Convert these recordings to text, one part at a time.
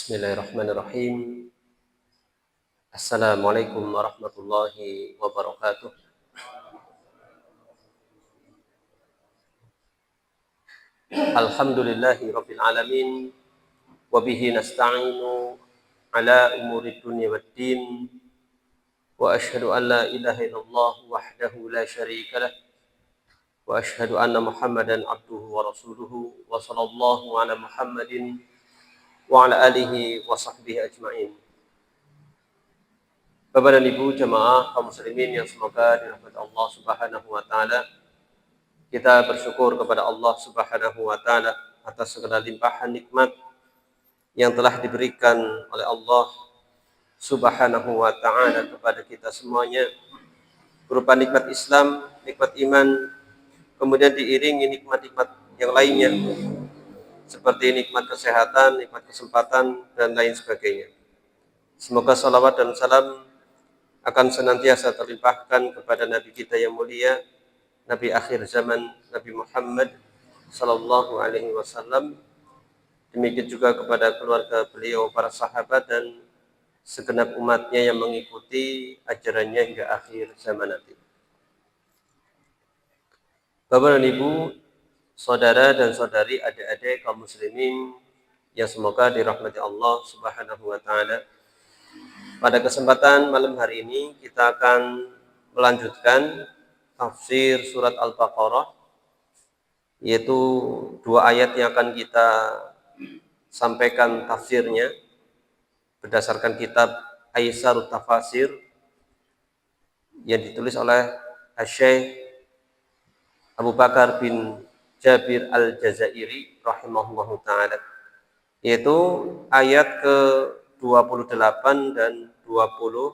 Bismillahirrahmanirrahim. Assalamualaikum warahmatullahi wabarakatuh. Alhamdulillahi rabbil alamin. Wabihi nasta'inu ala umuri dunya waddin. Wa ashhadu an la ilaha illallah wahdahu la syarika lah. Wa ashhadu anna Muhammadan abduhu wa rasuluhu. Wa sallallahu ala Muhammadin wa ala alihi wa sahbihi ajma'in. Bapak dan Ibu jamaah kaum muslimin yang semoga dirahmati Allah Subhanahu wa taala. Kita bersyukur kepada Allah Subhanahu wa taala atas segala limpahan nikmat yang telah diberikan oleh Allah Subhanahu wa taala kepada kita semuanya, berupa nikmat Islam, nikmat iman, kemudian diiringi nikmat-nikmat yang lainnya seperti nikmat kesehatan, nikmat kesempatan dan lain sebagainya. Semoga salawat dan salam akan senantiasa terlimpahkan kepada Nabi kita yang mulia, Nabi akhir zaman, Nabi Muhammad sallallahu alaihi wasallam. Demikian juga kepada keluarga beliau, para sahabat dan segenap umatnya yang mengikuti ajarannya hingga akhir zaman nanti. Bapak dan Ibu, saudara dan saudari, adik-adik kaum muslimin yang semoga dirahmati Allah Subhanahu wa taala. Pada kesempatan malam hari ini kita akan melanjutkan tafsir surat Al-Baqarah, yaitu dua ayat yang akan kita sampaikan tafsirnya berdasarkan kitab Aisarut Tafasir yang ditulis oleh Syekh Abu Bakar bin Jabir Al-Jazairi rahimahullahu ta'ala, yaitu ayat ke-28 dan 29.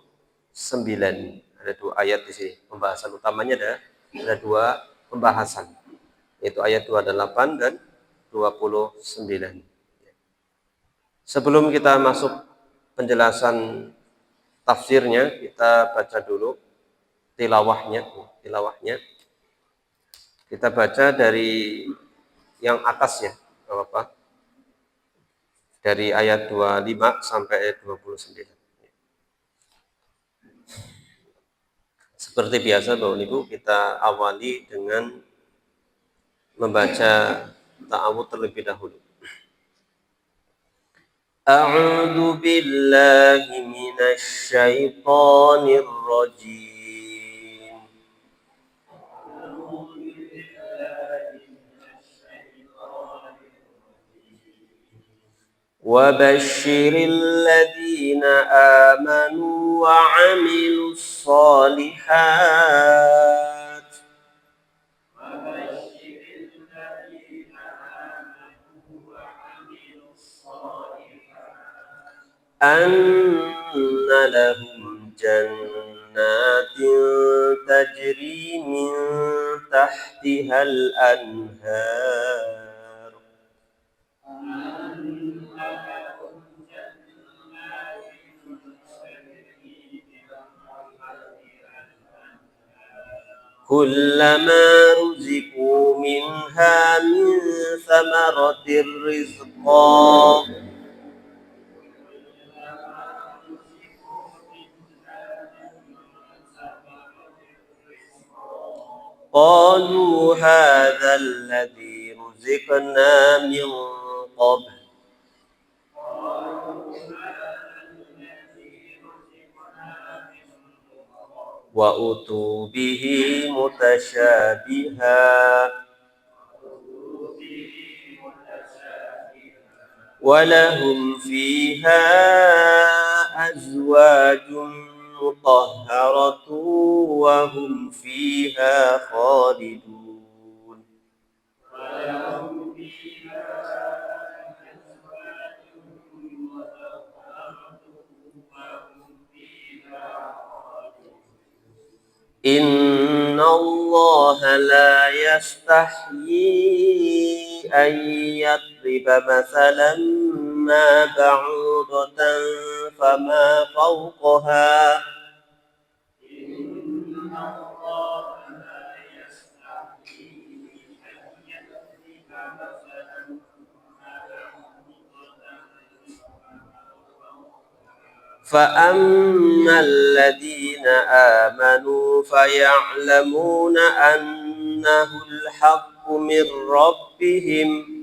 Ada dua ayat di sini. Pembahasan utamanya ada dua pembahasan, yaitu ayat 28 dan 29. Sebelum kita masuk penjelasan tafsirnya, kita baca dulu tilawahnya. Kita baca dari yang atas ya, apa? Dari ayat 25 sampai ayat 29. Seperti biasa Bapak Ibu, kita awali dengan membaca ta'awudz terlebih dahulu. A'udzu billahi minasy syaithanir rajim. وبشر الذين آمنوا وعملوا الصالحات أن لهم جنات تجري من تحتها الأنهار كلما رزقوا منها من ثمرة رزقا قالوا هذا الذي رزقنا من قبل وأتوا به متشابها ولهم فيها أزواج مطهرة وهم فيها خالدون إن الله لا يستحيي أن يضرب مثلا ما بعوضة فما فوقها فأما الذين آمنوا فيعلمون أنه الحق من ربهم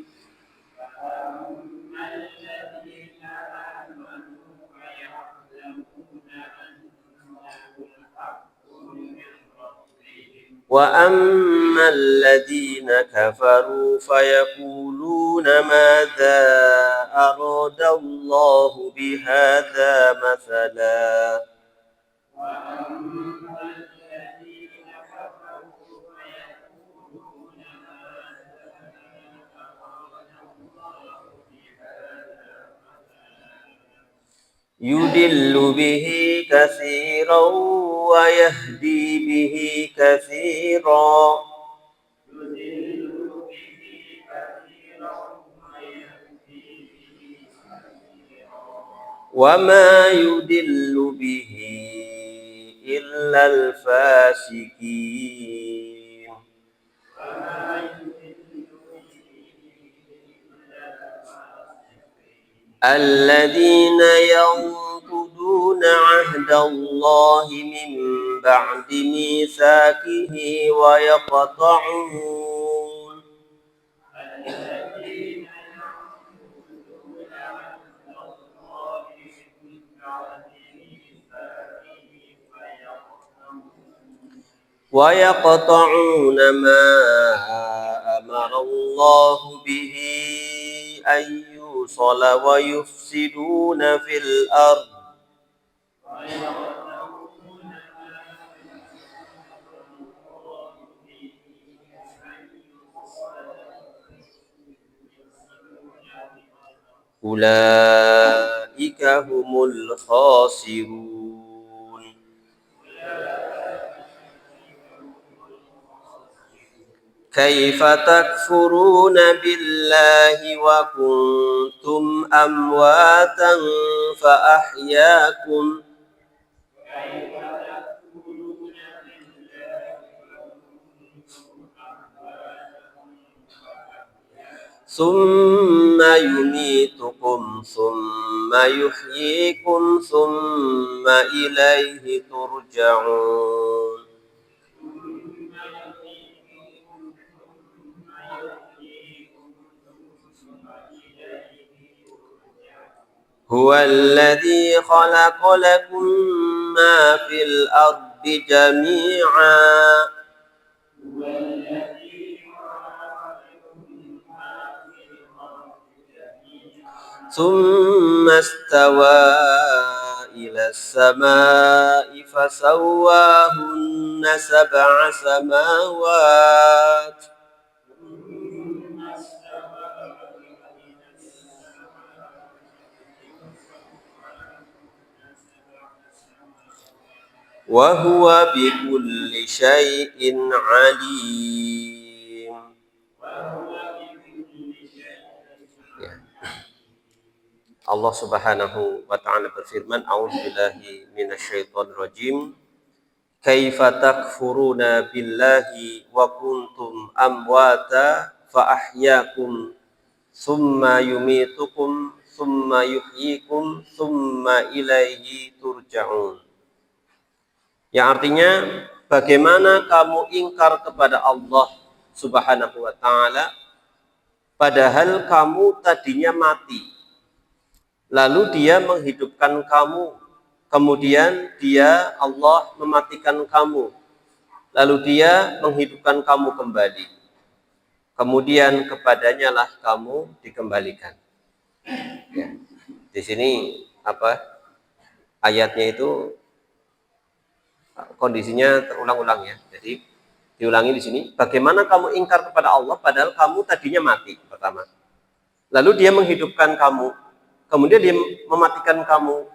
وأما الذين كفروا فيقولون ماذا أراد الله بهذا مثلا يدل به كثيرا ويهدي به كثيرا وما يدل به إلا الفاسقين الذين ينقضون عهد الله من بعد ميثاقه ويقطعون ما أمر الله به أن يوصل ويفسدون في الأرض أولئك هم الخاسرون كيف تكفرون بالله وكنتم أمواتا فأحياكم ثم يميتكم ثم يحييكم ثم إليه ترجعون هو الذي خلق لكم ما في الأرض جميعا ثم استوى إلى السماء فسواهن سبع سماوات وهو بكل شيء عليم. Allah Subhanahu wa taala berfirman, a'udzubillahi minasyaitonir rajim. Kaifa takfuruna billahi wa kuntum amwata fa ahyaakum summa yumitukum summa yuhyikum summa ilaihi turja'un. Yang artinya, bagaimana kamu ingkar kepada Allah Subhanahu wa taala padahal kamu tadinya mati. Lalu dia menghidupkan kamu, kemudian dia Allah mematikan kamu, lalu dia menghidupkan kamu kembali, kemudian kepadanya lah kamu dikembalikan. Ya. Di sini ayatnya itu kondisinya terulang-ulang ya. Jadi diulangi di sini. Bagaimana kamu ingkar kepada Allah padahal kamu tadinya mati pertama. Lalu dia menghidupkan kamu, kemudian dia mematikan kamu,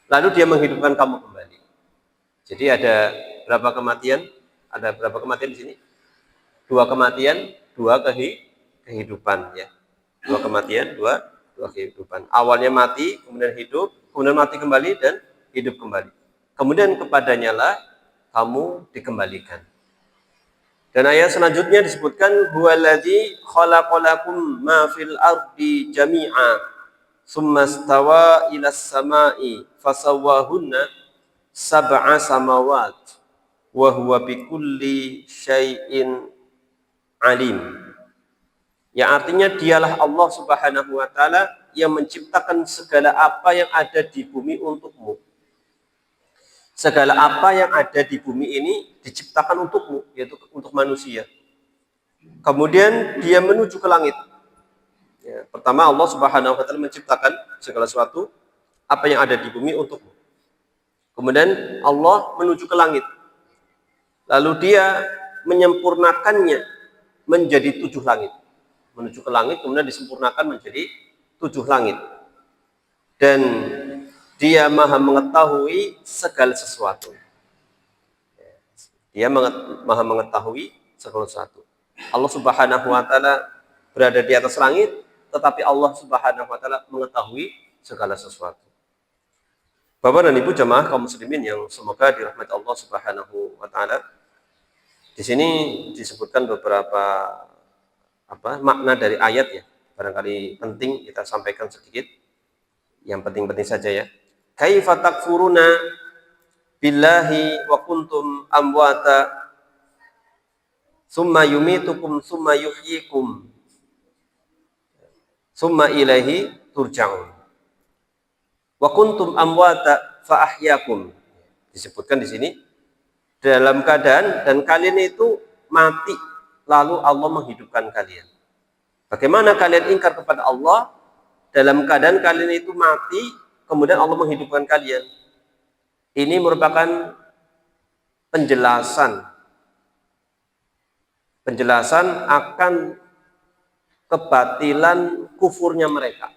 lalu dia menghidupkan kamu kembali. Jadi ada berapa kematian? Ada berapa kematian di sini? 2 kematian, 2 kehidupan ya. 2 kematian, 2 kehidupan. Awalnya mati, kemudian hidup, kemudian mati kembali dan hidup kembali. Kemudian kepadanya lah kamu dikembalikan. Dan ayat selanjutnya disebutkan huwallazi khalaqalakum ma fil ardi jami'a. summastawa ilas sama'i fasawwahunna sab'a samawat wa huwa bikulli syai'in alim. Yang artinya dialah Allah Subhanahu wa taala yang menciptakan segala apa yang ada di bumi untukmu. Segala apa yang ada di bumi ini diciptakan untukmu, yaitu untuk manusia. Kemudian dia menuju ke langit. Ya, pertama Allah Subhanahu wa taala menciptakan segala sesuatu apa yang ada di bumi untukmu. Kemudian Allah menuju ke langit. Lalu dia menyempurnakannya menjadi 7 langit. Menuju ke langit kemudian disempurnakan menjadi 7 langit. Dan dia maha mengetahui segala sesuatu. Dia maha mengetahui segala sesuatu. Allah Subhanahu wa taala berada di atas langit, tetapi Allah Subhanahu wa taala mengetahui segala sesuatu. Bapak dan Ibu jamaah kaum muslimin yang semoga dirahmati Allah Subhanahu wa taala. Di sini disebutkan beberapa makna dari ayat ya. Barangkali penting kita sampaikan sedikit. Yang penting-penting saja ya. Kaifa takfuruna billahi wa kuntum amwata summa yumitukum summa yuhyikum summa ilaihi turja'un. Wa kuntum amwata fa ahyakum. Disebutkan di sini dalam keadaan dan kalian itu mati lalu Allah menghidupkan kalian. Bagaimana kalian ingkar kepada Allah dalam keadaan kalian itu mati kemudian Allah menghidupkan kalian? Ini merupakan penjelasan akan kebatilan kufurnya mereka.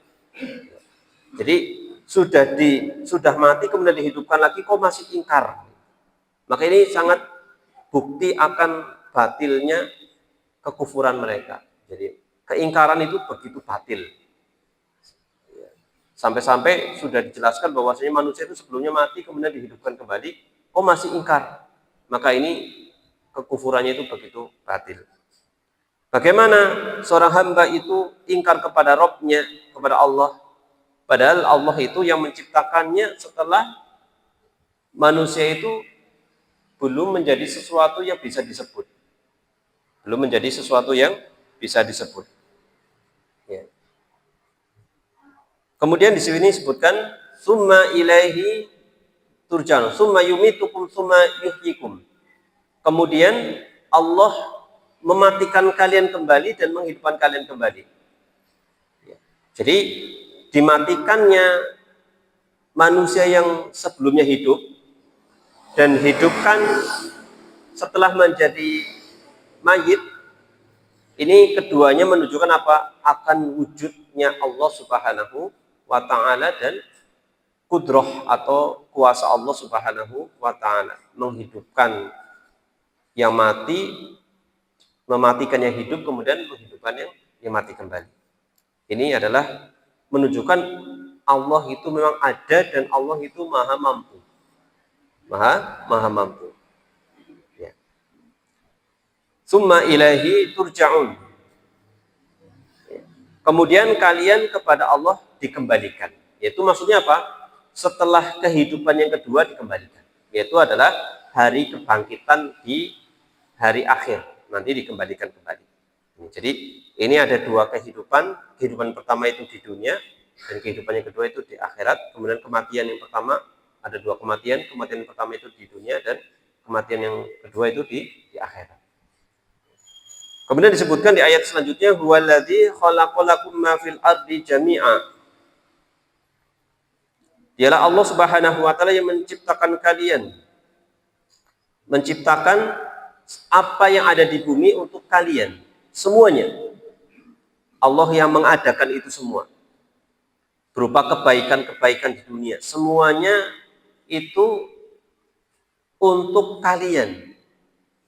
Jadi sudah mati kemudian dihidupkan lagi kok masih ingkar. Maka ini sangat bukti akan batilnya kekufuran mereka. Jadi keingkaran itu begitu batil. Sampai-sampai sudah dijelaskan bahwasanya manusia itu sebelumnya mati kemudian dihidupkan kembali, kok masih ingkar. Maka ini kekufurannya itu begitu batil. Bagaimana seorang hamba itu ingkar kepada Rabb-nya, kepada Allah, padahal Allah itu yang menciptakannya setelah manusia itu belum menjadi sesuatu yang bisa disebut. Belum menjadi sesuatu yang bisa disebut. Ya. Kemudian di sini disebutkan summa ilaihi turja'un, summa yumitukum summa yuhyikum. Kemudian Allah mematikan kalian kembali dan menghidupkan kalian kembali. Ya. Jadi dimatikannya manusia yang sebelumnya hidup dan hidupkan setelah menjadi mayit, ini keduanya menunjukkan apa? Akan wujudnya Allah Subhanahu wa ta'ala dan kudrah atau kuasa Allah Subhanahu wa ta'ala menghidupkan yang mati, mematikan yang hidup, kemudian menghidupkan yang mati kembali. Ini adalah menunjukkan Allah itu memang ada dan Allah itu maha mampu. Maha mampu. Ya. Summa ilahi turja'un. Ya. Kemudian kalian kepada Allah dikembalikan. Yaitu maksudnya apa? Setelah kehidupan yang kedua dikembalikan. Yaitu adalah hari kebangkitan di hari akhir. Nanti dikembalikan kembali. Jadi ini ada dua kehidupan. Kehidupan pertama itu di dunia dan kehidupan yang kedua itu di akhirat. Kemudian kematian yang pertama, ada dua kematian. Kematian yang pertama itu di dunia dan kematian yang kedua itu di akhirat. Kemudian disebutkan di ayat selanjutnya, huwallazi khalaqalakum ma fil ardi jami'a. Dialah Allah Subhanahu wa taala yang menciptakan kalian. Menciptakan apa yang ada di bumi untuk kalian. Semuanya. Allah yang mengadakan itu semua. Berupa kebaikan-kebaikan di dunia. Semuanya itu untuk kalian.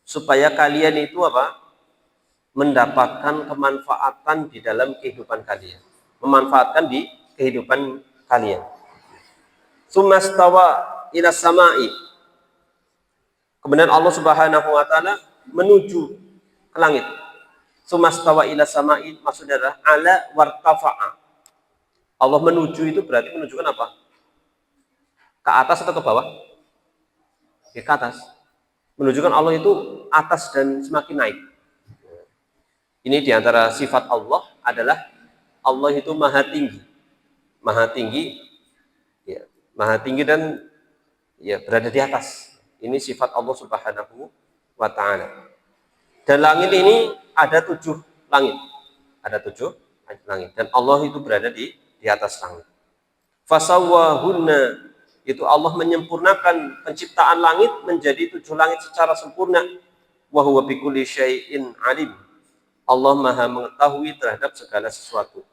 Supaya kalian itu apa? Mendapatkan kemanfaatan di dalam kehidupan kalian. Memanfaatkan di kehidupan kalian. Sumastawa ila sama'i. Kemudian Allah Subhanahu wa taala menuju ke langit. Sumastawa ila sama'i maksudnya adalah ala wartafa'a. Allah menuju itu berarti menunjukkan apa? Ke atas atau ke bawah? Ya, ke atas. Menunjukkan Allah itu atas dan semakin naik. Ini diantara sifat Allah adalah Allah itu maha tinggi. Maha tinggi, ya, maha tinggi dan ya berada di atas. Ini sifat Allah Subhanahu wa ta'ala. Dan langit ini ada 7 langit. Ada 7 langit. Dan Allah itu berada di atas langit. Fasawwahunna, itu Allah menyempurnakan penciptaan langit menjadi 7 langit secara sempurna. Wa huwa bikulli syai'in alim. Allah maha mengetahui terhadap segala sesuatu.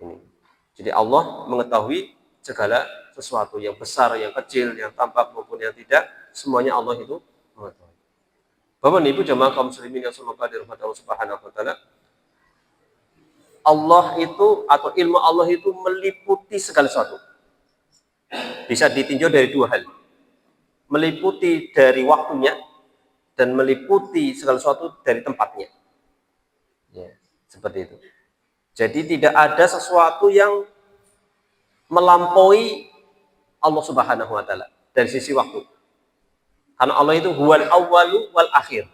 Ini. Jadi Allah mengetahui segala sesuatu yang besar, yang kecil, yang tampak maupun yang tidak, semuanya Allah itu mengetahui. Bapak Ibu jamaah kaum muslimin yang semoga dirahmati Allah Subhanahu wa taala. Allah itu atau ilmu Allah itu meliputi segala sesuatu. Bisa ditinjau dari 2 hal. Meliputi dari waktunya dan meliputi segala sesuatu dari tempatnya. Ya, seperti itu. Jadi tidak ada sesuatu yang melampaui Allah Subhanahu wa taala dari sisi waktu. Karena Allah itu huwal awwalu wal akhir.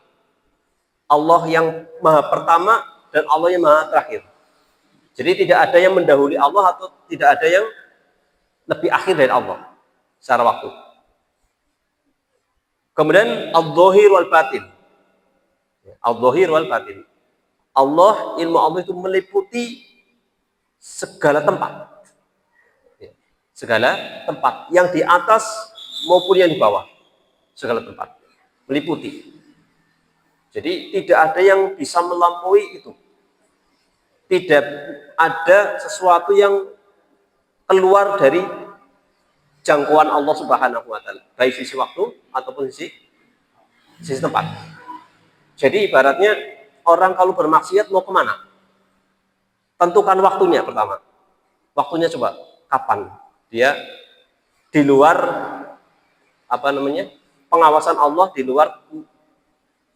Allah yang maha pertama dan Allah yang maha terakhir. Jadi tidak ada yang mendahului Allah atau tidak ada yang lebih akhir dari Allah secara waktu. Kemudian al-dhahir wal batin. Al-dhahir wal batin. Allah, ilmu Allah itu meliputi segala tempat. Segala tempat yang di atas maupun yang di bawah. Segala tempat meliputi. Jadi tidak ada yang bisa melampaui itu. Tidak ada sesuatu yang keluar dari jangkauan Allah Subhanahu wa taala, baik sisi waktu ataupun sisi tempat. Jadi ibaratnya orang kalau bermaksiat mau kemana? Tentukan waktunya pertama. Waktunya coba kapan? Dia di luar pengawasan Allah, di luar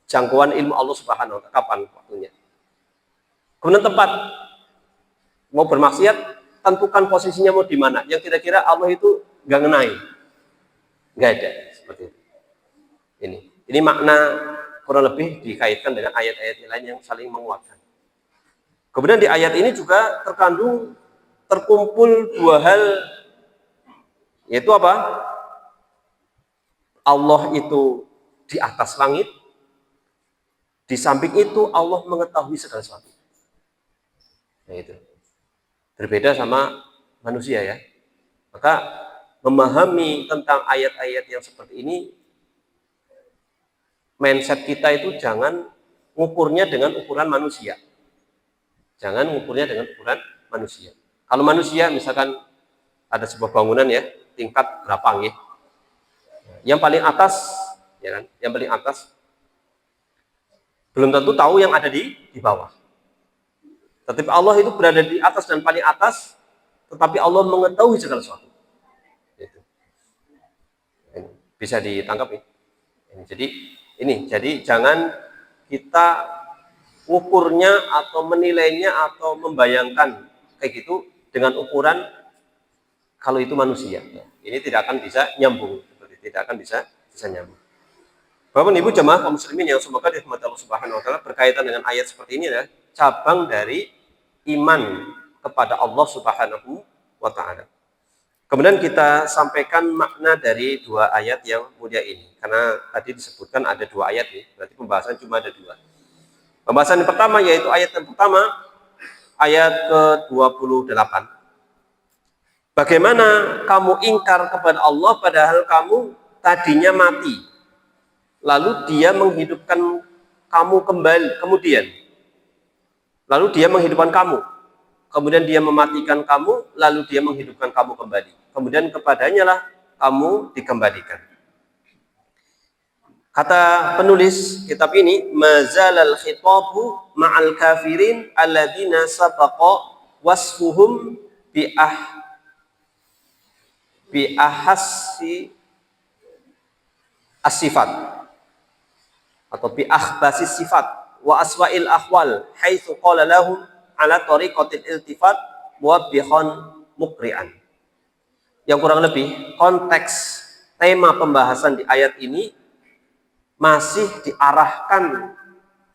jangkauan ilmu Allah Subhanahu wa taala. Kapan waktunya? Kemudian tempat. Mau bermaksiat, tentukan posisinya mau di mana. Yang kira-kira Allah itu nggak ngenai. Nggak ada seperti itu. Ini makna kurang lebih dikaitkan dengan ayat-ayat lain yang saling menguatkan. Kemudian di ayat ini juga terkumpul 2 hal, yaitu apa? Allah itu di atas langit, di samping itu Allah mengetahui segala sesuatu. Nah, itu berbeda sama manusia ya. Maka memahami tentang ayat-ayat yang seperti ini, mindset kita itu jangan ngukurnya dengan ukuran manusia. Jangan ngukurnya dengan ukuran manusia. Kalau manusia misalkan ada sebuah bangunan ya, tingkat berapa nggih? Yang paling atas, ya kan? Yang paling atas belum tentu tahu yang ada di bawah. Tetapi Allah itu berada di atas dan paling atas, tetapi Allah mengetahui segala sesuatu. Itu. Bisa ditangkap ya? Jadi jangan kita ukurnya atau menilainya atau membayangkan kayak gitu dengan ukuran kalau itu manusia. Ini tidak akan bisa nyambung, tidak akan bisa nyambung. Bapak Ibu jemaah kaum muslimin yang semoga dirahmati Allah Subhanahu wa taala, berkaitan dengan ayat seperti ini ya, cabang dari iman kepada Allah Subhanahu wa taala. Kemudian kita sampaikan makna dari 2 ayat yang mulia ini. Karena tadi disebutkan ada 2 ayat nih, berarti pembahasan cuma ada 2. Pembahasan yang pertama yaitu ayat yang pertama, ayat ke-28. Bagaimana kamu ingkar kepada Allah padahal kamu tadinya mati, lalu dia menghidupkan kamu kembali, lalu dia menghidupkan kamu, kemudian dia mematikan kamu, lalu dia menghidupkan kamu kembali, kemudian kepadanya lah kamu dikembalikan. Kata penulis kitab ini, mazalal khitabu ma'al kafirin alladzina sabaqa wasfuhum bi ahassi as-sifat atau bi akhbasi sifat wa aswa'il ahwal haitsu qala lahum ala tariqatil iltifat muwabbihan mukri'an. Yang kurang lebih konteks tema pembahasan di ayat ini masih diarahkan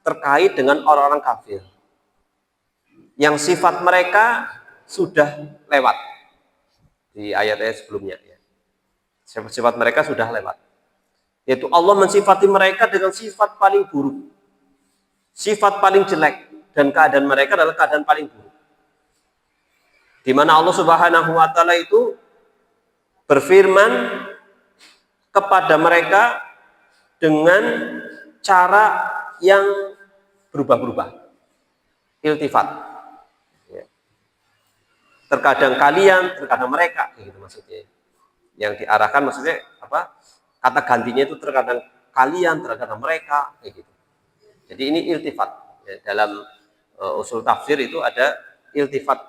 terkait dengan orang-orang kafir yang sifat mereka sudah lewat di ayat-ayat sebelumnya ya. Sifat mereka sudah lewat, yaitu Allah mensifati mereka dengan sifat paling buruk, sifat paling jelek, dan keadaan mereka adalah keadaan paling buruk, di mana Allah Subhanahu wa taala itu berfirman kepada mereka dengan cara yang berubah-ubah, iltifat. Ya. Terkadang kalian, terkadang mereka, gitu maksudnya. Yang diarahkan maksudnya apa? Kata gantinya itu terkadang kalian, terkadang mereka, kayak gitu. Jadi ini iltifat. Ya, dalam usul tafsir itu ada iltifat,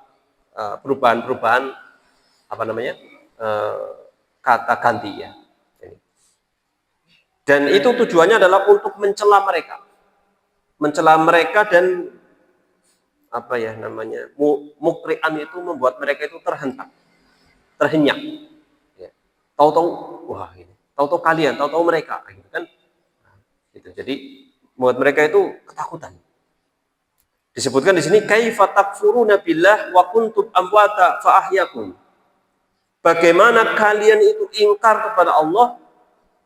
perubahan-perubahan apa namanya? Kata ganti ya. Dan itu tujuannya adalah untuk mencela mereka dan apa ya namanya, mukri'an itu membuat mereka itu terhentak, terhenyak. Ya. Tahu-tahu wah ini, tahu-tahu kalian, tahu-tahu mereka, gitu kan? Gitu. Jadi membuat mereka itu ketakutan. Disebutkan di sini kaifa takfuruna billah wa kuntum amwata fa ahyakum. Bagaimana kalian itu ingkar kepada Allah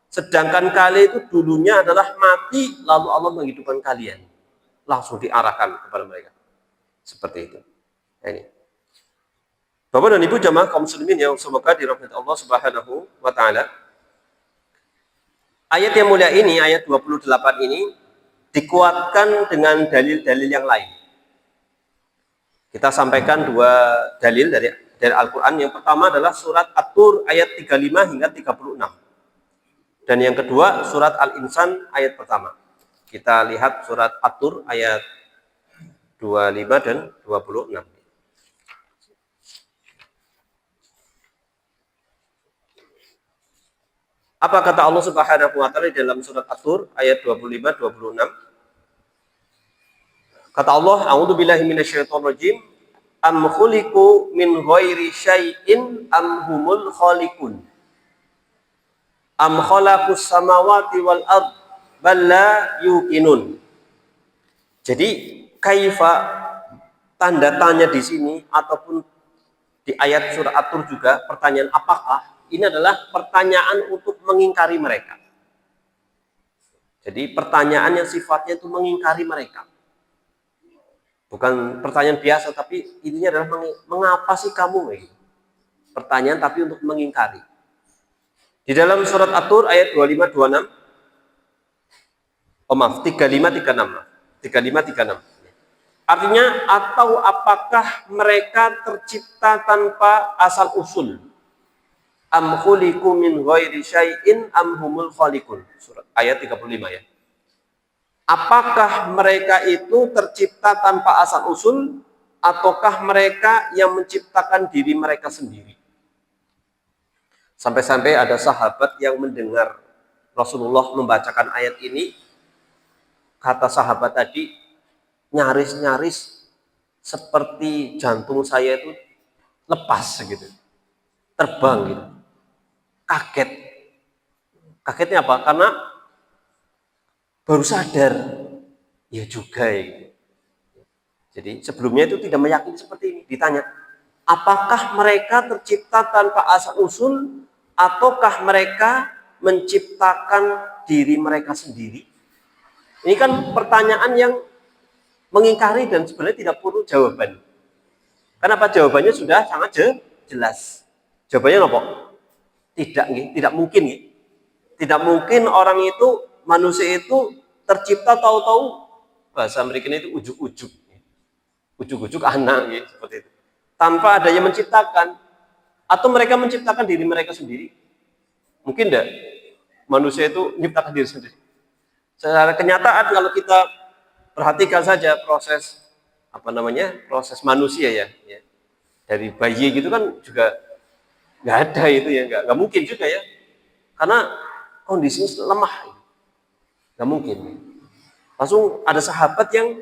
sedangkan kalian itu dulunya adalah mati, lalu Allah menghidupkan kalian. Langsung diarahkan kepada mereka. Seperti itu. Nah, ini. Bapak dan Ibu jamaah kaum muslimin yang semoga dirahmati Allah Subhanahu wa taala. Ayat yang mulia ini, ayat 28 ini dikuatkan dengan dalil-dalil yang lain. Kita sampaikan dua dalil dari Al-Qur'an. Yang pertama adalah surat At-Tur ayat 35 hingga 36. Dan yang kedua surat Al-Insan ayat pertama. Kita lihat surat At-Tur ayat 25 dan 26. Apa kata Allah Subhanahu wa taala dalam surat At-Tur ayat 25 26? Kata Allah, a'udzubillahi minasyaitonirrajim, am khuliqu min ghairi syai'in am humul khaliqun. Am khalaqus samawati wal ard bal la yuqinun. Jadi kaifa, tanda tanya di sini ataupun di ayat surah At-Tur juga pertanyaan apakah, ini adalah pertanyaan untuk mengingkari mereka. Jadi pertanyaan yang sifatnya itu mengingkari mereka. Bukan pertanyaan biasa, tapi intinya adalah mengapa sih kamu? Pertanyaan tapi untuk mengingkari. Di dalam surat At-Tur ayat 25-26, oh maaf, 35-36. Artinya, atau apakah mereka tercipta tanpa asal usul? Am khuliqu min ghairi syai'in am humul khaliqun. Surat ayat 35 ya. Apakah mereka itu tercipta tanpa asal usul ataukah mereka yang menciptakan diri mereka sendiri? Sampai-sampai ada sahabat yang mendengar Rasulullah membacakan ayat ini, kata sahabat tadi, nyaris-nyaris seperti jantung saya itu lepas gitu, terbang gitu, kaget. Kagetnya apa? Karena baru sadar, ya juga ya. Jadi sebelumnya itu tidak meyakini seperti ini. Ditanya, apakah mereka tercipta tanpa asal usul ataukah mereka menciptakan diri mereka sendiri? Ini kan pertanyaan yang mengingkari dan sebenarnya tidak perlu jawaban. Kenapa? Jawabannya sudah sangat jelas. Jawabannya apa? Tidak mungkin. Tidak mungkin orang itu, manusia itu tercipta tahu-tahu, bahasa mereka itu ujuk-ujuk. Ujuk-ujuk anak gitu, seperti itu. Tanpa ada yang menciptakan. Atau mereka menciptakan diri mereka sendiri. Mungkin enggak manusia itu menciptakan diri sendiri. Secara kenyataan kalau kita perhatikan saja proses proses manusia ya. Dari bayi gitu kan juga nggak ada itu ya, nggak mungkin juga ya. Karena kondisinya lemah. Nggak mungkin. Langsung ada sahabat yang,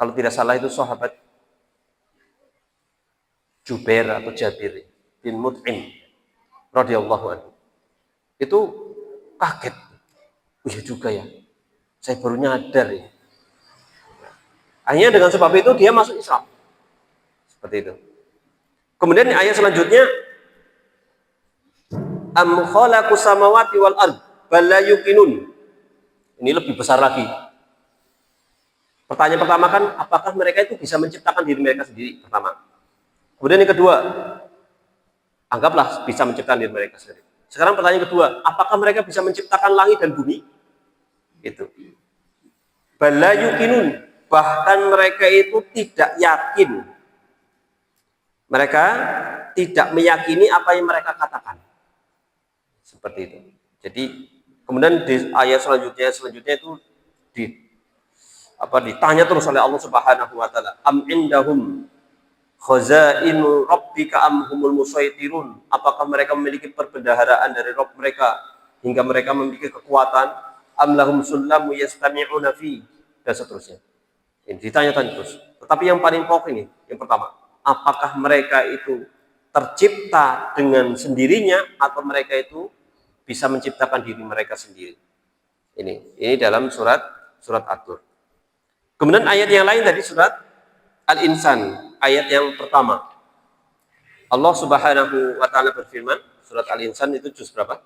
kalau tidak salah itu sahabat Jubair atau Jabir bin Mut'im radhiyallahu anhu. Itu kaget. Iya juga ya. Saya baru nyadar ya. Akhirnya dengan sebab itu dia masuk Islam. Seperti itu. Kemudian ayat selanjutnya, am khalaqus samawati wal ard bal la yuqinun. Ini lebih besar lagi. Pertanyaan pertama kan, apakah mereka itu bisa menciptakan diri mereka sendiri? Pertama. Kemudian yang kedua, anggaplah bisa menciptakan diri mereka sendiri. Sekarang pertanyaan kedua, apakah mereka bisa menciptakan langit dan bumi? Itu. Bal la yuqinun. Bahkan mereka itu tidak yakin. Mereka tidak meyakini apa yang mereka katakan. Seperti itu. Jadi kemudian di ayat selanjutnya itu ditanya terus oleh Allah Subhanahu wa taala, am indahum khazainu rabbika am humul musaitirun? Apakah mereka memiliki perbendaharaan dari Rabb mereka hingga mereka memiliki kekuatan? Am lahum sullamu yastami'una fi, dan seterusnya. Ini ditanya-tanya terus. Tetapi yang paling pokok ini, yang pertama, apakah mereka itu tercipta dengan sendirinya atau mereka itu bisa menciptakan diri mereka sendiri? Ini dalam surat At-Tur. Kemudian ayat yang lain tadi surat Al-Insan, ayat yang pertama. Allah Subhanahu wa taala berfirman, surat Al-Insan itu juz berapa?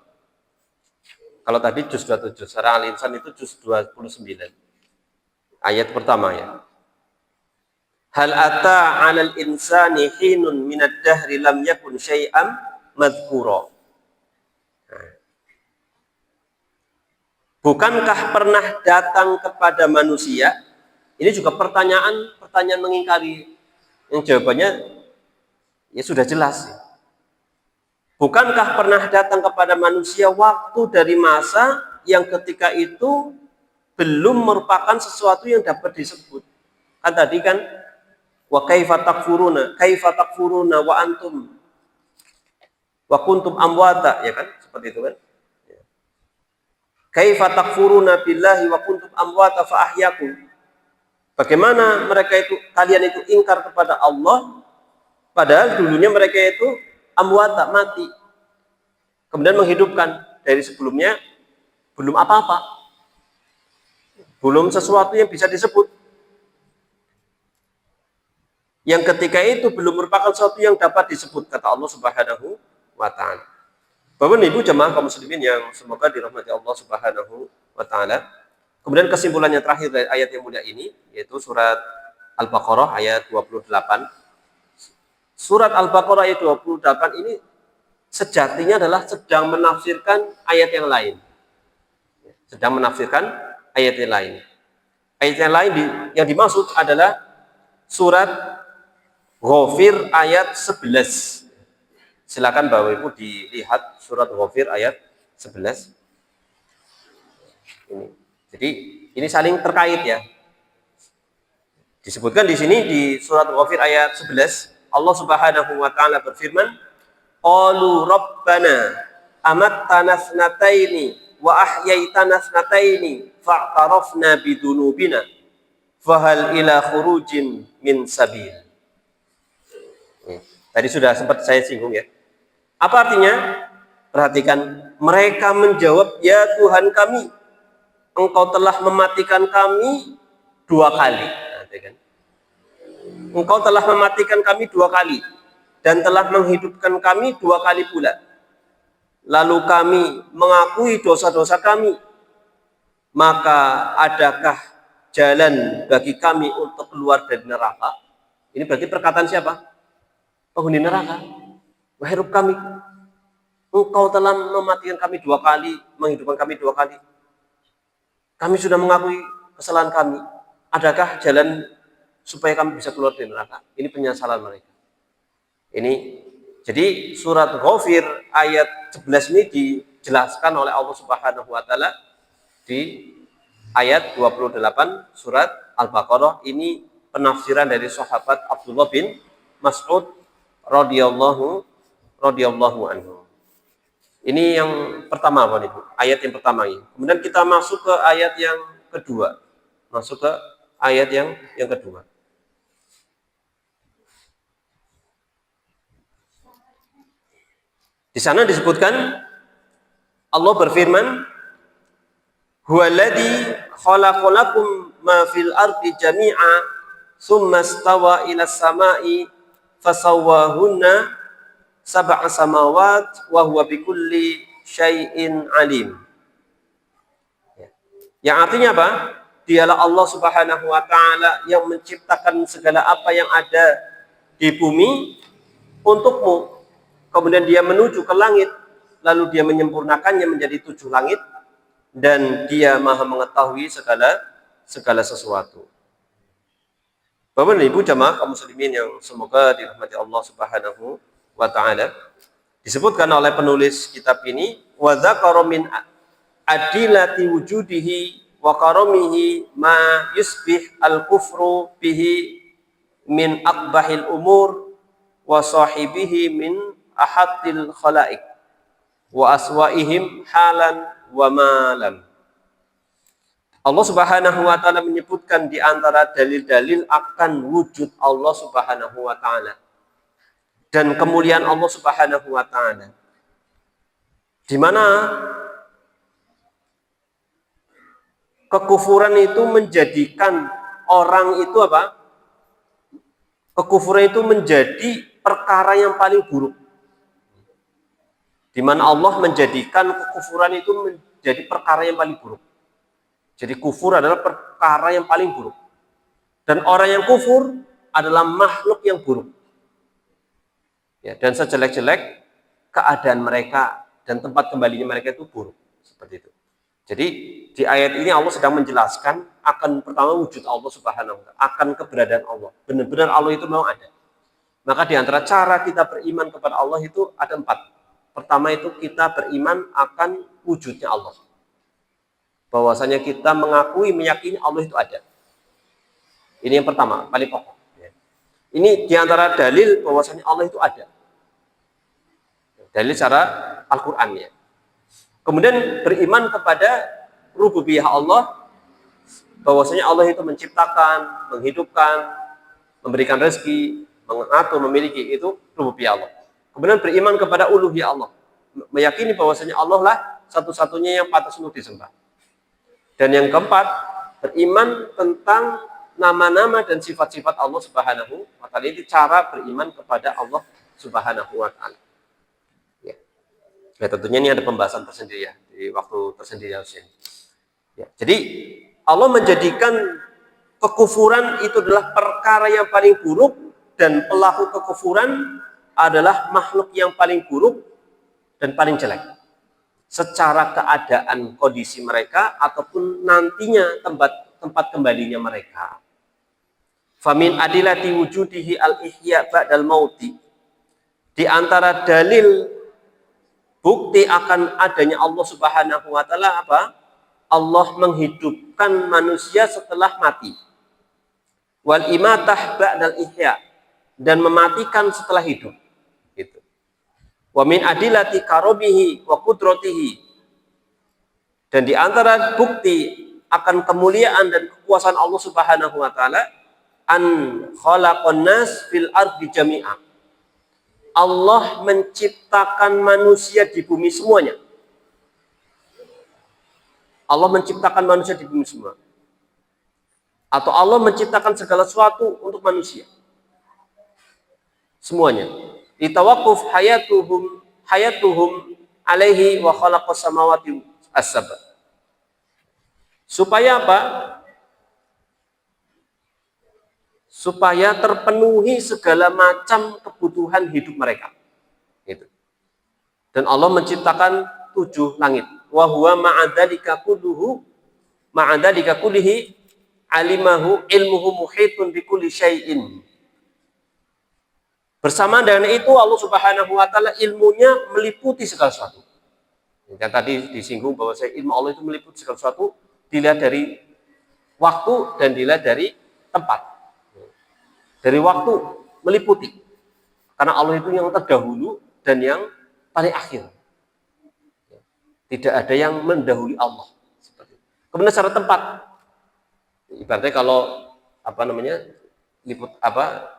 Kalau tadi juz 27, sekarang Al-Insan itu juz 29. Ayat pertama ya. Hal ata 'alal insani hinun minad dahri lam yakun syai'an madhkura. Bukankah pernah datang kepada manusia? Ini juga pertanyaan mengingkari, yang jawabannya ya sudah jelas. Bukankah pernah datang kepada manusia waktu dari masa yang ketika itu belum merupakan sesuatu yang dapat disebut. Kan tadi kan, wa kaifa takfuruna wa antum wa kuntum amwata, ya kan? Seperti itu kan? Kaifa takfuruna billahi wa kuntum amwata fa ahyakum. Bagaimana kalian itu ingkar kepada Allah padahal dulunya mereka itu amwata, mati. Kemudian menghidupkan, dari sebelumnya belum apa-apa. Belum sesuatu yang bisa disebut. Yang ketika itu belum merupakan sesuatu yang dapat disebut, kata Allah Subhanahu wa taala. Bapak Ibu jemaah kaum muslimin yang semoga dirahmati Allah Subhanahu wa taala. Kemudian kesimpulannya terakhir dari ayat yang mulia ini, yaitu surat Al-Baqarah ayat 28. Surat Al-Baqarah ayat 28 ini sejatinya adalah sedang menafsirkan ayat yang lain. Sedang menafsirkan ayat yang lain. Ayat yang lain yang dimaksud adalah surat Ghafir ayat 11. Silakan Bapak Ibu dilihat surat Ghafir ayat 11. Jadi ini saling terkait ya. Disebutkan di sini di surat Ghafir ayat 11, Allah Subhanahu wa taala berfirman, qalu rabbana amattana snataini wa ahyaitana snataini fa'tarafna bidunubina fahal ila khurujin min sabil. Tadi sudah sempat saya singgung ya. Apa artinya? Perhatikan, mereka menjawab, ya Tuhan kami, Engkau telah mematikan kami 2 kali. Engkau telah mematikan kami 2 kali dan telah menghidupkan kami 2 kali pula. Lalu kami mengakui dosa-dosa kami, maka adakah jalan bagi kami untuk keluar dari neraka? Ini berarti perkataan siapa? Penghuni neraka. Wahai Rabb kami, Engkau telah mematikan kami 2 kali, menghidupkan kami 2 kali. Kami sudah mengakui kesalahan kami. Adakah jalan supaya kami bisa keluar dari neraka? Ini penyesalan mereka. Jadi surat Ghafir ayat 11 ini dijelaskan oleh Allah Subhanahu wa taala di ayat 28 surat Al-Baqarah. Ini penafsiran dari sahabat Abdullah bin Mas'ud radhiyallahu anhu. Ini yang pertama, Bapak Ibu. Ayat yang pertama ini. Kemudian kita masuk ke ayat yang kedua. Masuk ke ayat yang kedua. Di sana disebutkan Allah berfirman, "Huwallazi khalaqalakum ma fil ardi jami'a, tsumma stawa ila samai fasawwahunna sab'a samawat wa huwa bikulli syai'in alim." Yang artinya apa? Dialah Allah Subhanahu wa taala yang menciptakan segala apa yang ada di bumi untukmu. Kemudian dia menuju ke langit, lalu dia menyempurnakannya menjadi 7 langit, dan dia maha mengetahui segala sesuatu. Bapak dan Ibu jamaah kaum muslimin yang semoga dirahmati Allah Subhanahu wa taala, disebutkan oleh penulis kitab ini, wa dzakara min adilati wujudihi wa karamihi ma yusbih al-kufru bihi min aqbahil umur wa sahibihi min ahadil khalaik wa aswaihim halan wa malan. Allah Subhanahu wa taala menyebutkan di antara dalil-dalil akan wujud Allah Subhanahu wa taala dan kemuliaan Allah Subhanahu wa taala, di mana kekufuran itu menjadikan orang itu apa? Kekufuran itu menjadi perkara yang paling buruk. Di mana Allah menjadikan kekufuran itu menjadi perkara yang paling buruk. Jadi kufur adalah perkara yang paling buruk. Dan orang yang kufur adalah makhluk yang buruk. Ya, dan sejelek-jelek keadaan mereka dan tempat kembalinya mereka itu buruk. Seperti itu. Jadi di ayat ini Allah sedang menjelaskan akan pertama wujud Allah Subhanahu wa taala, akan keberadaan Allah. Benar-benar Allah itu memang ada. Maka di antara cara kita beriman kepada Allah itu ada 4. Pertama itu kita beriman akan wujudnya Allah. Bahwasanya kita mengakui, meyakini Allah itu ada. Ini yang pertama, paling pokok. Ini di antara dalil bahwasanya Allah itu ada. Dalil secara Al-Qur'annya. Kemudian beriman kepada rububiyah Allah, bahwasanya Allah itu menciptakan, menghidupkan, memberikan rezeki, mengatur, memiliki, itu rububiyah Allah. Kemudian beriman kepada uluhiyah Allah, meyakini bahwasanya Allah lah satu-satunya yang patut untuk disembah. Dan yang keempat, beriman tentang nama-nama dan sifat-sifat Allah Subhanahu wa taala. Itu cara beriman kepada Allah Subhanahu wa taala. Ya, tentunya ini ada pembahasan tersendiri ya, di waktu tersendiri harusnya. Ya, jadi Allah menjadikan kekufuran itu adalah perkara yang paling buruk, dan pelaku kekufuran adalah makhluk yang paling buruk dan paling jelek secara keadaan kondisi mereka ataupun nantinya tempat kembalinya mereka. Famin adilati wujudihi al-ihya ba'dal mauti. Di antara dalil bukti akan adanya Allah Subhanahu wa taala apa? Allah menghidupkan manusia setelah mati. Wal imatah ba'dal ihya, dan mematikan setelah hidup. Gitu. Wa min adilati karobihi wa kudratihi, dan di antara bukti akan kemuliaan dan kekuasaan Allah Subhanahu wa taala, an khalaqan nas fil ardi jami'a. Allah menciptakan manusia di bumi semuanya. Allah menciptakan manusia di bumi semua. Atau Allah menciptakan segala sesuatu untuk manusia. Semuanya. Litawakuf hayatuhum alaihi wa khalaqas samawati as-sab'a. Supaya apa? Supaya terpenuhi segala macam kebutuhan hidup mereka. Gitu. Dan Allah menciptakan 7 langit. Wa huwa ma'adzalika kullihi alimahu ilmuhu muhitun bi kulli syai'in. Bersama dengan itu Allah Subhanahu wa taala ilmunya meliputi segala sesuatu. Yang tadi disinggung bahwa ilmu Allah itu meliputi segala sesuatu, dilihat dari waktu dan dilihat dari tempat. Dari waktu meliputi. Karena Allah itu yang terdahulu dan yang paling akhir. Tidak ada yang mendahului Allah. Seperti itu. Kemudian secara tempat, ibaratnya kalau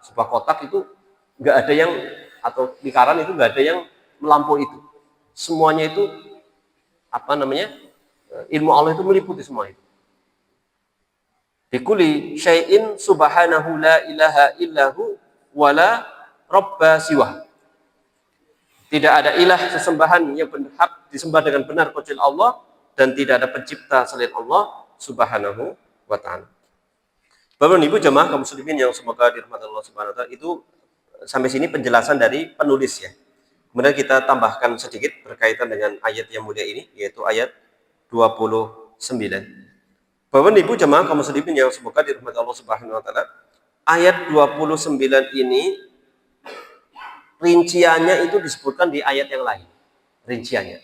sebuah kotak itu nggak ada yang, atau lingkaran itu nggak ada yang melampaui itu. Semuanya itu apa namanya? Ilmu Allah itu meliputi semua itu. Bikuli syai'in subhanahu la ilaha illahu wala robba siwah. Tidak ada ilah sesembahan yang berhak disembah dengan benar kecuali Allah, dan tidak ada pencipta selain Allah subhanahu wa ta'ala. Bapak dan Ibu jemaah kaum muslimin yang semoga dirahmati Allah subhanahu wa ta'ala, itu sampai sini penjelasan dari penulis ya. Kemudian kita tambahkan sedikit berkaitan dengan ayat yang mulia ini, yaitu ayat 29. Bapak dan Ibu jemaah kaum muslimin yang semoga dirahmati Allah subhanahu wa ta'ala, ayat 29 ini rinciannya itu disebutkan di ayat yang lain. Rinciannya.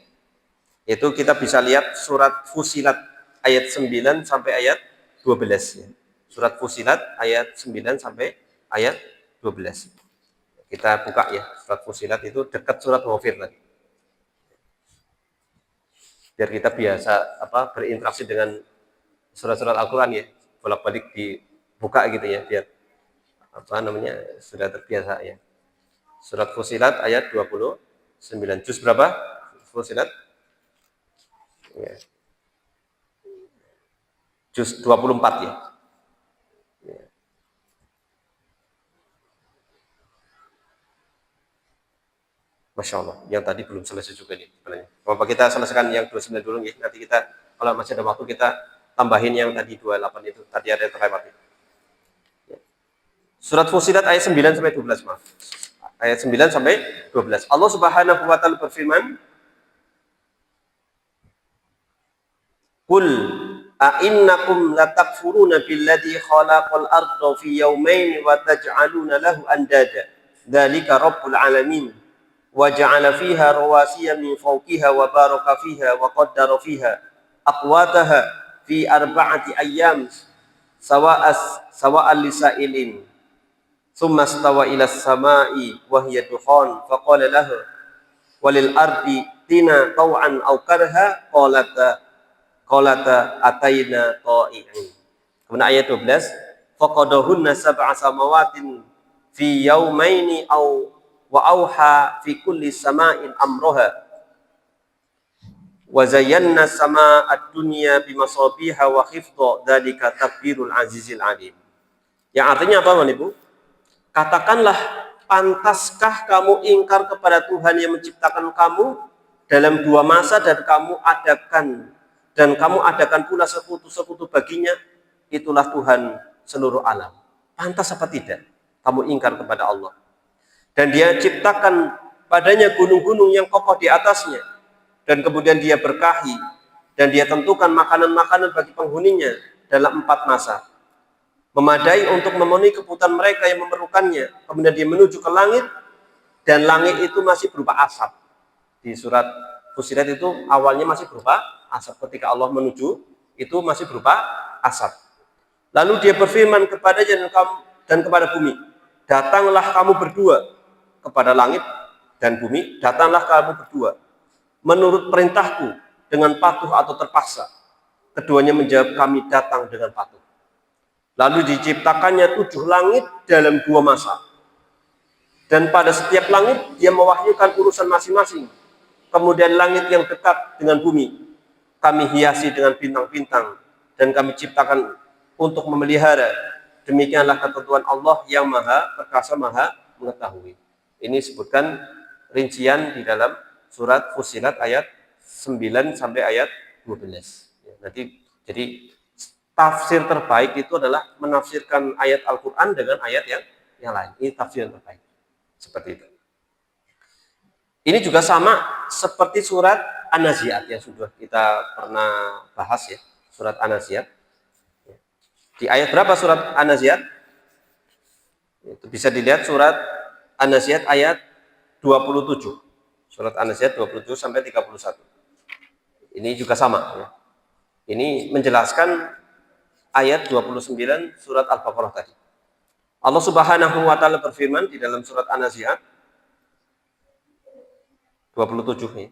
Itu kita bisa lihat surat Fusilat ayat 9 sampai ayat 12 ya. Surat Fusilat ayat 9 sampai ayat 12. Kita buka ya, surat Fusilat itu dekat surat Ghafir tadi. Biar kita biasa berinteraksi dengan surat-surat Al-Qur'an ya. Bolak-balik dibuka gitu ya, biar sudah terbiasa ya. Surat Fusilat ayat 29. Juz berapa? Fusilat? Ya. Juz 24 ya. Ya. Masya Allah, yang tadi belum selesai juga nih sebenarnya. Bapak kita selesaikan yang 29 dulu ya. Nanti kita kalau masih ada waktu kita tambahin yang tadi 28 itu. Tadi ada yang terlewat itu. Ya. Surat Fusilat ayat 9 sampai 12 maaf. Ayat 9 sampai 12. Allah Subhanahu wa taala berfirman, "Qul a'innakum latakfuruna billadzi khalaqal arda fi yawmayn wa taj'aluna lahu andada. Dzalika rabbul alamin. Wa ja'ala fiha rawasiya min fawqiha wa baraka fiha wa qaddara fiha aqwataha fi arba'ati ayyam sawa'al lisailin. Tsumma stawa ila samai wa hiya dukhan faqala lahu walil ardi tina taw'an aw karha qalata ataina ta'i'in." Kemudian ayat 12, faqadahunna sab'a samawatin fi yawmaini aw wa auha fi kulli sama'in amroha wa zayyana sama'ad dunya bimasabiha wa khifdha dzalika takbirul azizil alim. Yang artinya apa Bapak Ibu? Katakanlah, pantaskah kamu ingkar kepada Tuhan yang menciptakan kamu dalam 2 masa dan kamu adakan pula sekutu-sekutu baginya? Itulah Tuhan seluruh alam. Pantas apa tidak kamu ingkar kepada Allah? Dan dia ciptakan padanya gunung-gunung yang kokoh di atasnya, dan kemudian dia berkahi, dan dia tentukan makanan-makanan bagi penghuninya dalam 4 masa, memadai untuk memenuhi kebutuhan mereka yang memerlukannya. Kemudian dia menuju ke langit, dan langit itu masih berupa asap. Di surat Fusilat itu awalnya masih berupa asap. Ketika Allah menuju, itu masih berupa asap. Lalu dia berfirman kepadanya dan kepada bumi, "Datanglah kamu berdua," kepada langit dan bumi, "datanglah kamu berdua menurut perintahku dengan patuh atau terpaksa." Keduanya menjawab, "Kami datang dengan patuh." Lalu diciptakannya 7 langit dalam 2 masa. Dan pada setiap langit dia mewahyukan urusan masing-masing. Kemudian langit yang dekat dengan bumi kami hiasi dengan bintang-bintang, dan kami ciptakan untuk memelihara. Demikianlah ketentuan Allah yang maha perkasa, maha mengetahui. Ini sebutkan rincian di dalam surat Fusilat ayat 9 sampai ayat 12. Nanti jadi tafsir terbaik itu adalah menafsirkan ayat Al-Quran dengan ayat yang lain. Ini tafsir yang terbaik. Seperti itu. Ini juga sama seperti surat An-Nazi'at yang sudah kita pernah bahas ya. Surat An-Nazi'at. Di ayat berapa surat An-Nazi'at? Itu bisa dilihat surat An-Nazi'at ayat 27. Surat An-Nazi'at 27 sampai 31. Ini juga sama ya. Ini menjelaskan ayat 29 surat Al-Baqarah tadi. Allah Subhanahu wa taala berfirman di dalam surat An-Nazi'at 27 nih.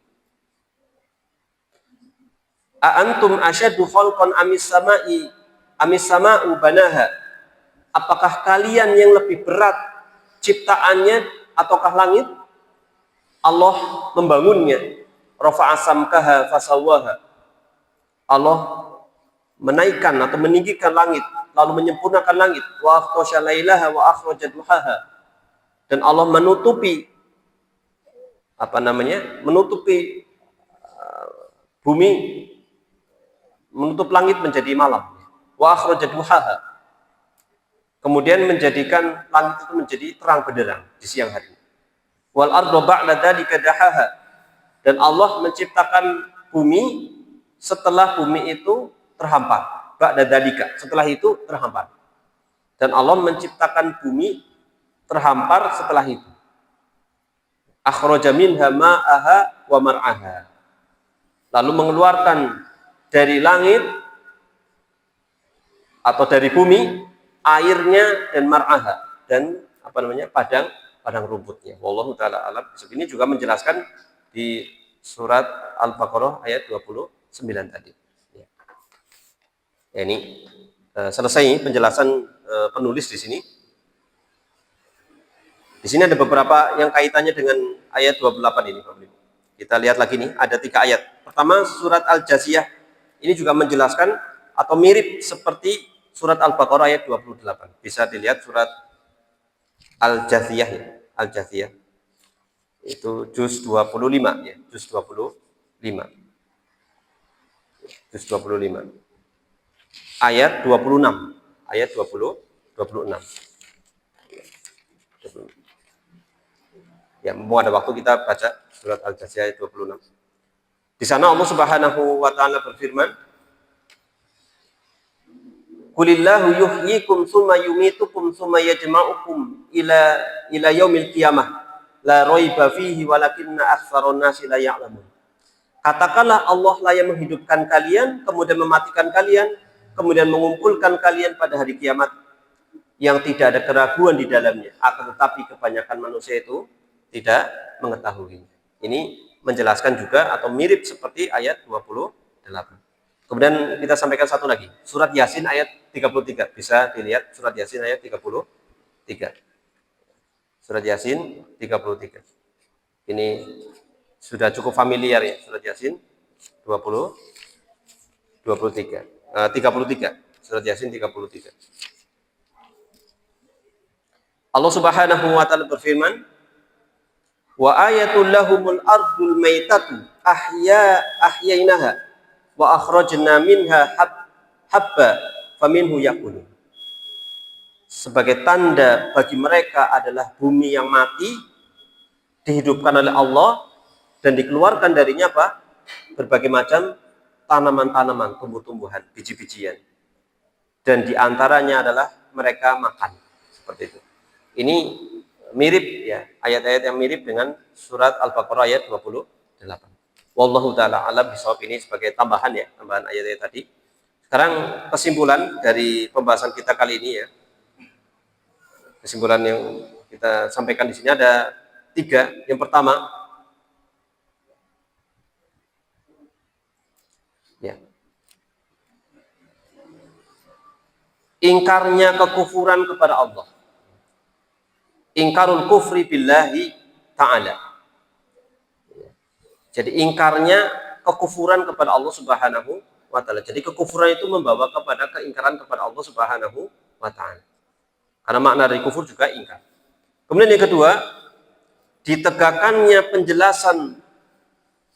A antum asyaddu khalqan amis sama'u banaha? Apakah kalian yang lebih berat ciptaannya ataukah langit? Allah membangunnya. rafa'a samkaha fasawwaha. Allah menaikkan atau meninggikan langit, lalu menyempurnakan langit. Wa aghtasha lailaha wa akhraja duhaha. Dan Allah menutupi menutupi bumi, menutup langit menjadi malam. Wa akhraja duhaha. Kemudian menjadikan langit itu menjadi terang benderang di siang hari. Wal arda ba'da dzalika dahaha. Dan Allah menciptakan bumi setelah bumi itu terhampar. Ba'da dzalika, setelah itu terhampar. Dan Allah menciptakan bumi terhampar setelah itu. Akhraja minha ma'aha wa mar'aha. Lalu mengeluarkan dari langit atau dari bumi airnya dan mar'aha, dan padang rumputnya. Wallahu taala alam. Ini juga menjelaskan di surat Al-Baqarah ayat 29 tadi. Ya, ini selesai penjelasan penulis di sini. Di sini ada beberapa yang kaitannya dengan ayat 28 ini, Bapak Ibu. Kita lihat lagi nih, ada 3 ayat. Pertama, surat Al-Jathiyah. Ini juga menjelaskan atau mirip seperti surat Al-Baqarah ayat 28. Bisa dilihat surat Al-Jathiyah ya. Al-Jathiyah. Itu juz 25 ya, juz 25. Juz 25. Ayat 26. Ayat 26. Ya, mau ada waktu kita baca surat Al-Jathiyah ayat 26. Di sana Allah Subhanahu wa taala berfirman, Qulillahu yuhyikum tsumma yumitukum tsumma yajma'ukum ila yaumil qiyamah la raiba fihi walakinna aktsaron nasi la ya'lamun. Katakanlah Allah lah yang menghidupkan kalian, kemudian mematikan kalian, kemudian mengumpulkan kalian pada hari kiamat yang tidak ada keraguan di dalamnya. Akan tetapi kebanyakan manusia itu tidak mengetahui. Ini menjelaskan juga atau mirip seperti ayat 28. Kemudian kita sampaikan satu lagi, surat Yasin ayat 33. Bisa dilihat surat Yasin ayat 33. Surat Yasin 33. Ini sudah cukup familiar ya, surat Yasin 33. Surat Yasin 33. Allah Subhanahu wa taala berfirman, wa ayatul lahumul ardul maitatu ahyainaha wa akhrajna minha habba faminhu yakulun. Sebagai tanda bagi mereka adalah bumi yang mati dihidupkan oleh Allah dan dikeluarkan darinya apa? Berbagai macam tanaman-tanaman, tumbuh-tumbuhan, biji-bijian. Dan diantaranya adalah mereka makan. Seperti itu. Ini mirip ya, ayat-ayat yang mirip dengan surat Al-Baqarah ayat 28. Wallahu ta'ala alam bisawab. Ini sebagai tambahan ya, tambahan ayat-ayat tadi. Sekarang kesimpulan dari pembahasan kita kali ini ya. Kesimpulan yang kita sampaikan di sini ada 3. Yang pertama, ya, ingkarnya kekufuran kepada Allah. Ingkarul kufri billahi ta'ala. Jadi ingkarnya kekufuran kepada Allah Subhanahu wa taala. Jadi kekufuran itu membawa kepada keingkaran kepada Allah Subhanahu wa taala. Karena makna dari kufur juga ingkar. Kemudian yang kedua, ditegakkannya penjelasan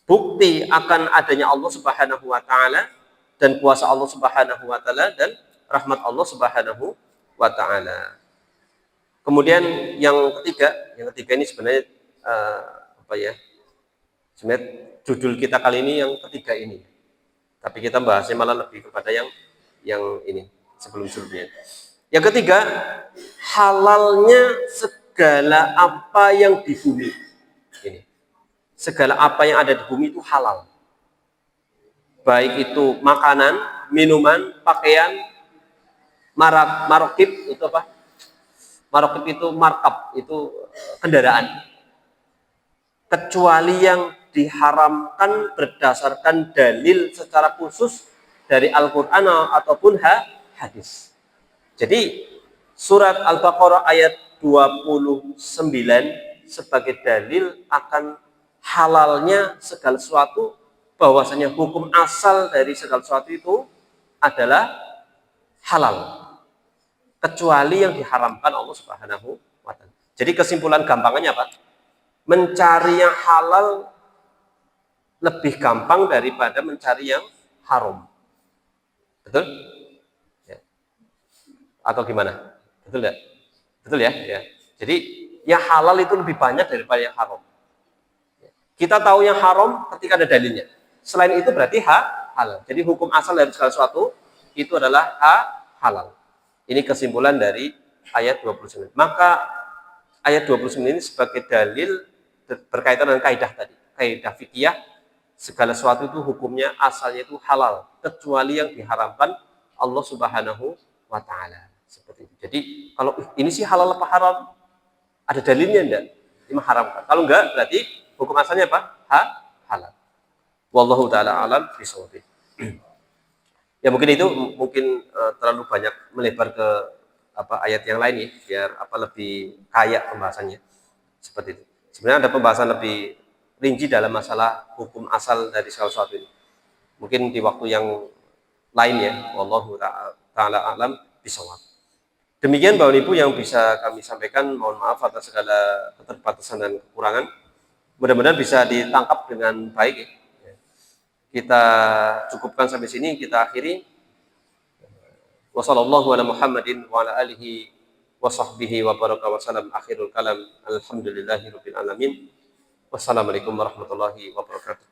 bukti akan adanya Allah Subhanahu wa taala dan kuasa Allah Subhanahu wa taala dan rahmat Allah Subhanahu wa taala. Kemudian yang ketiga ini sebenarnya sebenarnya judul kita kali ini yang ketiga ini. Tapi kita bahasnya malah lebih kepada yang ini sebelum-sebelumnya. Yang ketiga, halalnya segala apa yang di bumi. Ini. Segala apa yang ada di bumi itu halal. Baik itu makanan, minuman, pakaian, marokib itu apa? Marokib itu markab, itu kendaraan. Kecuali yang diharamkan berdasarkan dalil secara khusus dari Al-Quran ataupun hadis. Jadi surat Al-Baqarah ayat 29 sebagai dalil akan halalnya segala sesuatu, bahwasanya hukum asal dari segala sesuatu itu adalah halal, kecuali yang diharamkan Allah Subhanahu wa Ta'ala. Jadi kesimpulan gampangannya apa? Mencari yang halal lebih gampang daripada mencari yang haram. Betul? Ya. Atau gimana? Betul ya? Betul ya? Ya. Jadi yang halal itu lebih banyak daripada yang haram. Kita tahu yang haram ketika ada dalilnya. Selain itu berarti halal. Jadi hukum asal dari segala sesuatu itu adalah halal. Ini kesimpulan dari ayat 29. Maka ayat 29 ini sebagai dalil berkaitan dengan kaidah tadi. Kaidah fikih, segala sesuatu itu hukumnya asalnya itu halal, kecuali yang diharamkan Allah Subhanahu wa Ta'ala. Seperti itu. Jadi kalau ini sih halal apa haram? Ada dalilnya enggak? Ini mengharamkan. Kalau enggak, berarti hukum asalnya apa? Halal. Wallahu ta'ala alam bisawab. Ya mungkin itu terlalu banyak melebar ke ayat yang lain ya, biar lebih kaya pembahasannya. Seperti itu. Sebenarnya ada pembahasan lebih rinci dalam masalah hukum asal dari segala sesuatu ini. Mungkin di waktu yang lain ya. Wallahu ta'ala alam bisawab. Demikian Bapak Ibu yang bisa kami sampaikan. Mohon maaf atas segala keterbatasan dan kekurangan. Mudah-mudahan bisa ditangkap dengan baik ya. Kita cukupkan sampai sini, kita akhiri. Wassallallahu ala Muhammadin wa ala alihi wa sahbihi wa baraka wa salam. Akhirul kalam. Alhamdulillahirabbil alamin. Wassalamualaikum warahmatullahi wabarakatuh.